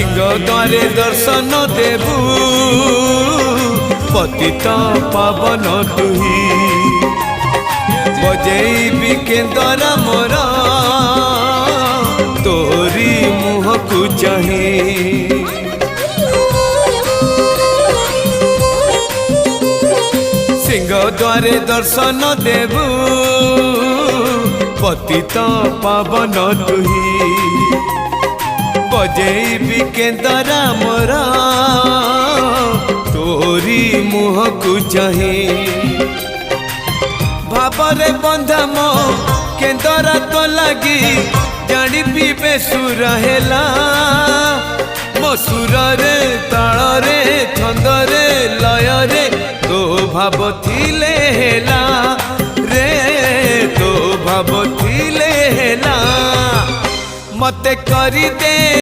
सिंह द्वारे दर्शन देबू पतित पावन तुही बजेबी केंदरा मोर तोरी मुह को चाही सिंह द्वारे दर्शन देबू पतित पावन तुही बजेबी केंदरा मोर तोरी मुह को चाही भावरे बंधा मो केंदरा तो लगी जानी पीबे सुर हेला मो सुर रे ताल रे छंद रे लय रे तो भाव थिले हेला रे तो भाव थिले हेला मते करी दे।